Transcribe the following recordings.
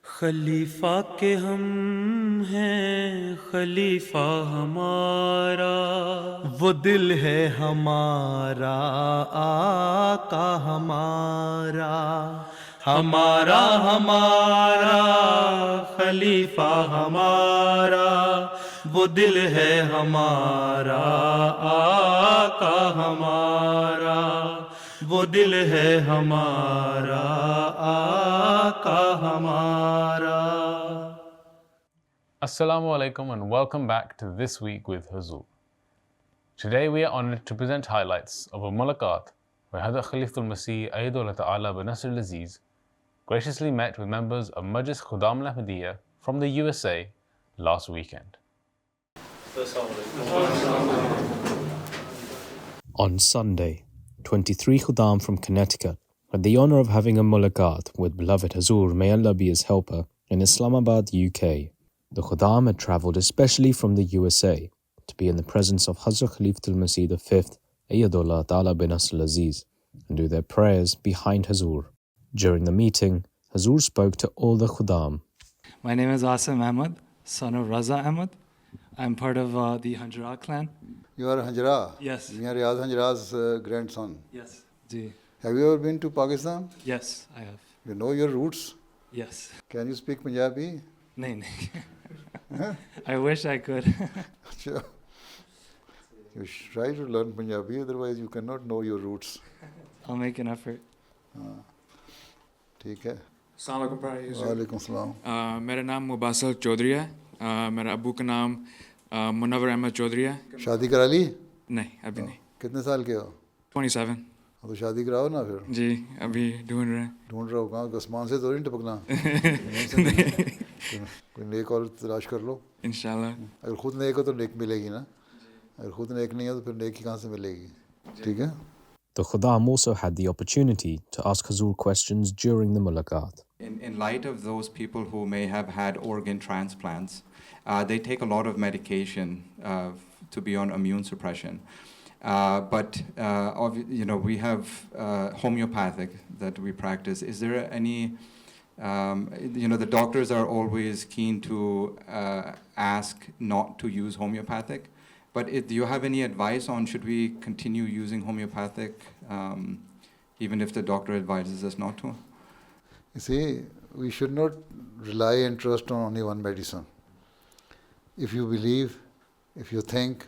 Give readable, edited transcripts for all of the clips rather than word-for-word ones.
खलीफा के हम हैं खलीफा हमारा, वो दिल है हमारा आका हमारा, हमारा हमारा खलीफा हमारा, वो दिल है हमारा आका हमारा, वो दिल है हमारा आका हमारा. Assalamu alaikum and welcome back to This Week with Hazur. Today we are honored to present highlights of a mulaqat where Hazrat Khalifatul Masih Ayyadullah Ta'ala bin Nasr al-Aziz graciously met with members of Majlis Khudam al-Ahmadiyya from the USA last weekend. On Sunday, 23 Khudam from Connecticut had the honor of having a mulaqat with beloved Hazur, may Allah be his helper, in Islamabad, UK. The Khudam had travelled especially from the USA to be in the presence of Hazrat Khalifatul Masih V, Ayyadullah Ta'ala bin Nasr al-Aziz, and do their prayers behind Hazur. During the meeting, Hazur spoke to all the Khudam. My name is Asim Ahmad, son of Raza Ahmad. I'm part of the Hanjara clan. You are Hanjara? Yes. You are Riyaz Hanjara's grandson. Yes. Ji. Have you ever been to Pakistan? Yes, I have. You know your roots? Yes. Can you speak Punjabi? Nahin. I wish I could. You try to learn Punjabi, otherwise you cannot know your roots. I'll make an effort. ठीक है. अस्सलाम वालेकुम भाई. वालेकुम सलाम. मेरा नाम मुबासिल चौधरी है. मेरा अबू का नाम मुनव्वर अहमद चौधरी है. शादी करा ली? नहीं, अभी नहीं. कितने साल के हो? 27. तो शादी कराओ ना फिर. जी, अभी ढूंढ रहे हैं. ढूंढ रहे हो कहाँ? आसमान से तो नहीं टपकना. कोई नेक औरत तलाश कर लो. इंशाल्लाह. अगर खुद नेक हो तो नेक मिलेगी ना. अगर खुद नेक नहीं हो तो फिर नेक कहाँ से मिलेगी? ठीक है. The Khudam also had the opportunity to ask Hazur questions during the mulaqat. In light of those people who may have had organ transplants, they take a lot of medication to be on immune suppression. But we have homeopathic that we practice. Is there any, the doctors are always keen to ask not to use homeopathic. But do you have any advice on should we continue using homeopathic even if the doctor advises us not to? You see, we should not rely and trust on only one medicine. If you believe, if you think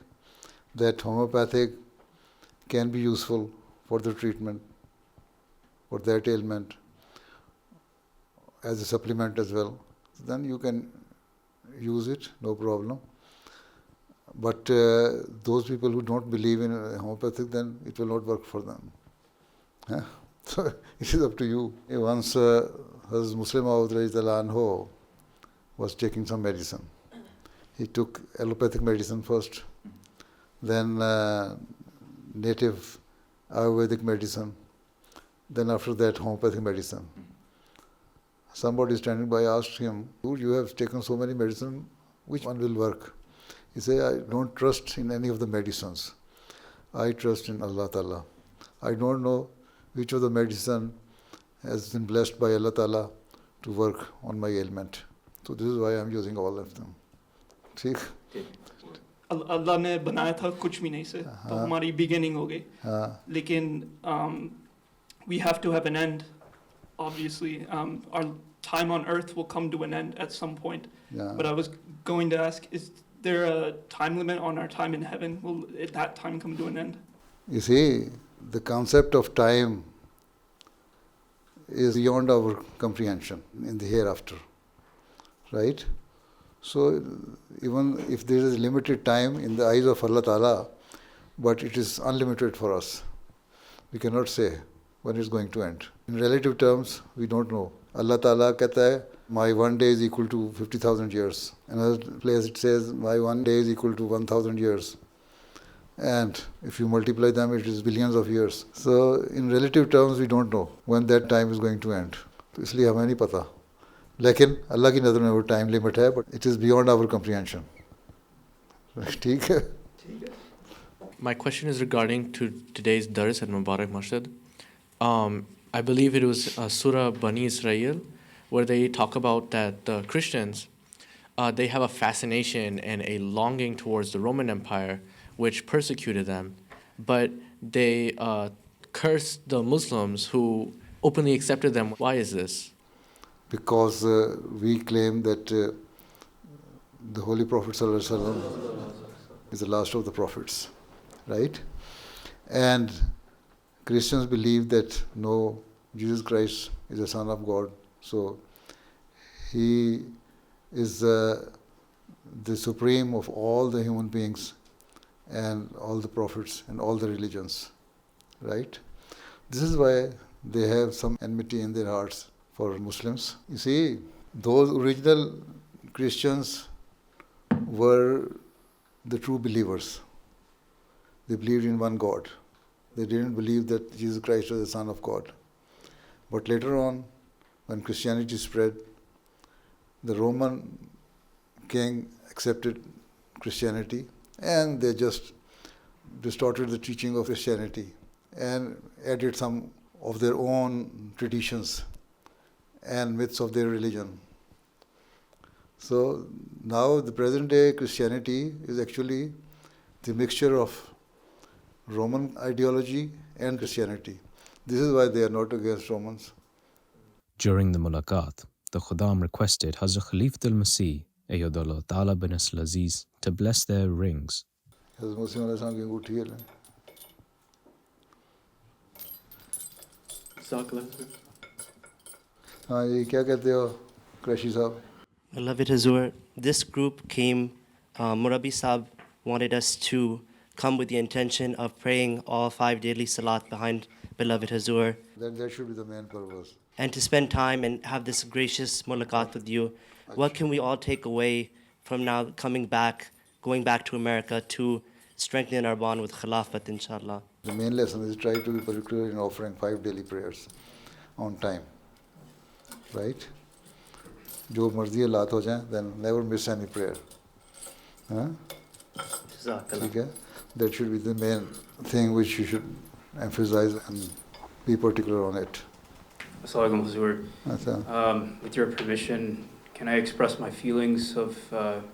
that homeopathic can be useful for the treatment, for that ailment, as a supplement as well, then you can use it, no problem. But those people who don't believe in homeopathic, then it will not work for them. So it is up to you. Once his Muslim Anho was taking some medicine. He took allopathic medicine first, then native Ayurvedic medicine, then after that homeopathic medicine. Somebody standing by asked him, you have taken so many medicine, which one will work? He said, I don't trust in any of the medicines. I trust in Allah Ta'ala. I don't know which of the medicine has been blessed by Allah Ta'ala to work on my ailment. So this is why I'm using all of them. ठीक? अल्लाह ने बनाया था कुछ भी नहीं से तो हमारी beginning हो गई. लेकिन we have to have an end. Obviously, our time on earth will come to an end at some point. Yeah. But I was going to ask, is there a time limit on our time in heaven? Will that time come to an end? You see, the concept of time is beyond our comprehension in the hereafter, right? So even if there is limited time in the eyes of Allah Ta'ala, but it is unlimited for us. We cannot say when it's going to end. In relative terms, we don't know. Allah Ta'ala कहता है, my one day is equal to 50,000 years. Another place it says, my one day is equal to 1,000 years. And if you multiply them, it is billions of years. So in relative terms, we don't know when that time is going to end. तो इसलिए हमें नहीं पता. लेकिन अल्लाह की नज़र में वो time limit है, but it is beyond our comprehension. ठीक है? My question is regarding to today's Dars at Mubarak Masjid. I believe it was Surah Bani Israel, where they talk about that the Christians, they have a fascination and a longing towards the Roman Empire, which persecuted them, but they cursed the Muslims who openly accepted them. Why is this? Because we claim that the Holy Prophet ﷺ is the last of the prophets, right? And Christians believe that no, Jesus Christ is the Son of God, so He is the supreme of all the human beings and all the prophets and all the religions, right? This is why they have some enmity in their hearts for Muslims. You see, those original Christians were the true believers. They believed in one God. They didn't believe that Jesus Christ was the Son of God. But later on, when Christianity spread, the Roman king accepted Christianity and they just distorted the teaching of Christianity and added some of their own traditions and myths of their religion. So now the present day Christianity is actually the mixture of Roman ideology and Christianity. This is why they are not against Romans. During the mulaqat, the Khuddam requested Hazrat Khalifatul Masih, Ayyadullah Ta'ala bin Aziz, to bless their rings. Hazrat Masih alayhi salam की अंगूठी है ना? हाँ ये क्या कहते हो क्रैशी साहब? Beloved Hazur, this group came, Murabi Sahib wanted us to come with the intention of praying all 5 daily salat behind beloved Hazur. That should be the main purpose. And to spend time and have this gracious mulaqat with you. What can we all take away from now going back to America to strengthen our bond with Khilafat, inshallah? The main lesson is try to be particular in offering 5 daily prayers on time. Right? जो मर्जी हालात हो जाएं, then never miss any prayer. Huh? ठीक है? That should be the main thing which you should emphasize and be particular on it. Assalamu alaikum, Hazur. With your permission, can I express my feelings of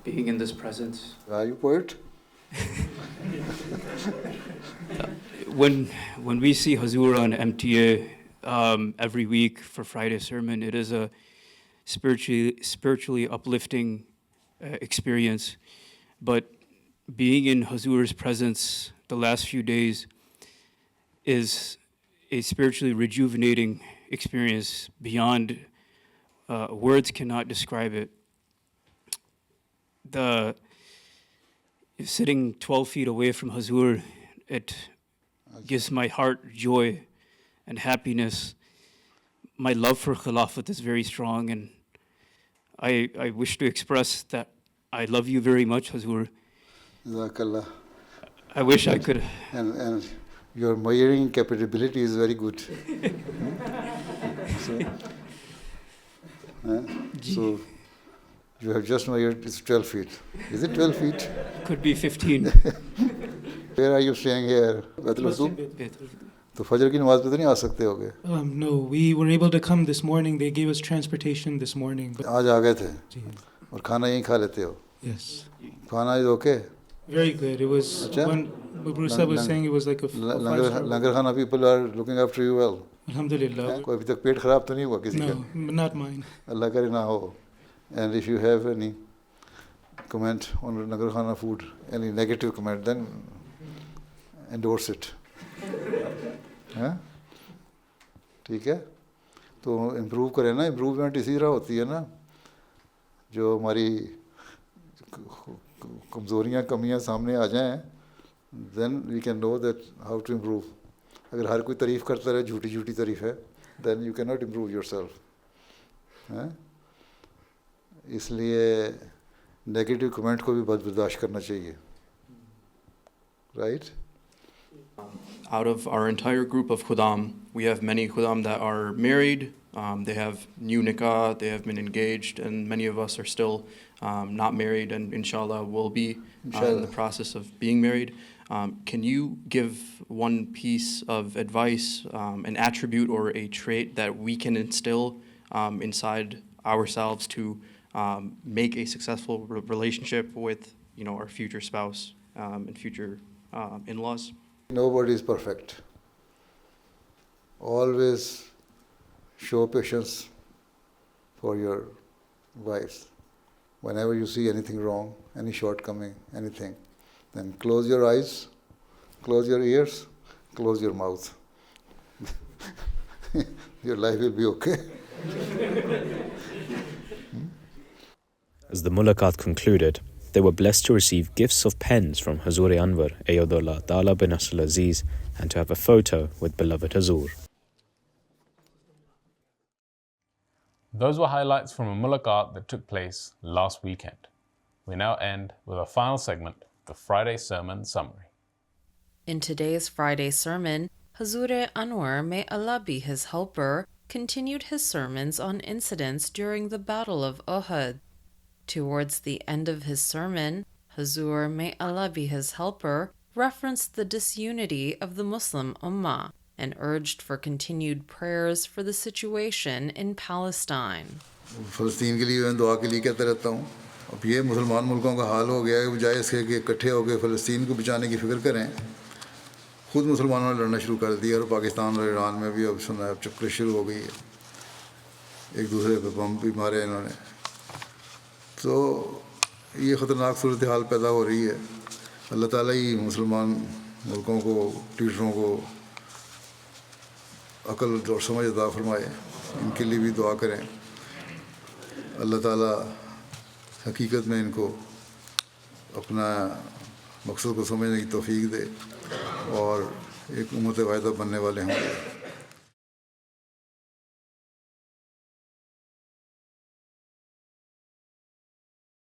being in this presence? Are you poet? When we see Hazur on MTA every week for Friday sermon, it is a spiritually uplifting experience. But being in Hazur's presence the last few days is a spiritually rejuvenating experience beyond words cannot describe it. Sitting 12 feet away from Hazur, it gives my heart joy and happiness. My love for Khilafat is very strong, and I wish to express that I love you very much, Hazur. Jazakallah. I wish I could. And your measuring capability is very good. So you have just measured, it's 12 feet. Is it 12 feet? Could be 15. Where are you staying here? तो फजर की नमाज पे तो नहीं आ सकते होगे? No, we were able to come this morning. They gave us transportation this morning. आज आ गए थे और खाना यहीं खा लेते हो? Yes. खाना is okay? Very good. It was when Mubasil was saying it was like a लंगर खाना people are looking after you well. Alhamdulillah. कोई अभी तक पेट खराब तो नहीं हुआ किसी का? No, not mine. अल्लाह करे ना हो. And if you have any comment on लंगर खाना food, any negative comment, then endorse it. हैं? ठीक है? तो improve करें ना, improvement इसी तरह होती है ना, जो हमारी कमज़ोरियाँ कमियाँ सामने आ जाएं, then we can know that how to improve. अगर हर कोई तारीफ़ करता रहे, झूठी झूठी तारीफ़ है, then you cannot improve yourself. हैं? इसलिए नेगेटिव कमेंट को भी बहुत बर्दाश्त करना चाहिए. Right? Out of our entire group of Khuddam, we have many Khuddam that are married, they have new nikah, they have been engaged, and many of us are still not married and inshallah will be in the process of being married. Can you give one piece of advice, an attribute or a trait that we can instill inside ourselves to make a successful relationship with, our future spouse and future in-laws. Nobody is perfect. Always show patience for your wives. Whenever you see anything wrong, any shortcoming, anything, then close your eyes, close your ears, close your mouth. Your life will be okay. As the mulaqat concluded, they were blessed to receive gifts of pens from Hazur Anwar, Ayadullah Ta'ala bin Asl Aziz, and to have a photo with beloved Hazur. Those were highlights from a mulaqat that took place last weekend. We now end with a final segment, the Friday Sermon Summary. In today's Friday sermon, Hazur Anwar, may Allah be his helper, continued his sermons on incidents during the Battle of Uhud. Towards the end of his sermon, Hazur, may Allah be his helper, referenced the disunity of the Muslim Ummah and urged for continued prayers for the situation in Palestine. फ़लस्तीन के लिए मैं दुआ के लिए कहता रहता हूँ. अब ये मुसलमान मुल्कों का हाल हो गया है, बजाय इसके कि इकट्ठे होकर फ़लस्तीन को बचाने की फ़िक्र करें, खुद मुसलमानों ने लड़ना शुरू कर दिया और पाकिस्तान और ईरान में भी अब सुना है चक्कर शुरू हो गई है. एक दूसरे पे बम भी मारे इन्होंने. तो ये ख़तरनाक सूरत हाल पैदा हो रही है. अल्लाह ताला ही मुसलमान मुल्कों को, लीडरों को अकल और समझ अता फरमाए. इनके लिए भी दुआ करें. अल्लाह ताला हकीकत में इनको अपना मकसद को समझने की तौफीक दे और एक उम्मत वाहिदा बनने वाले होंगे.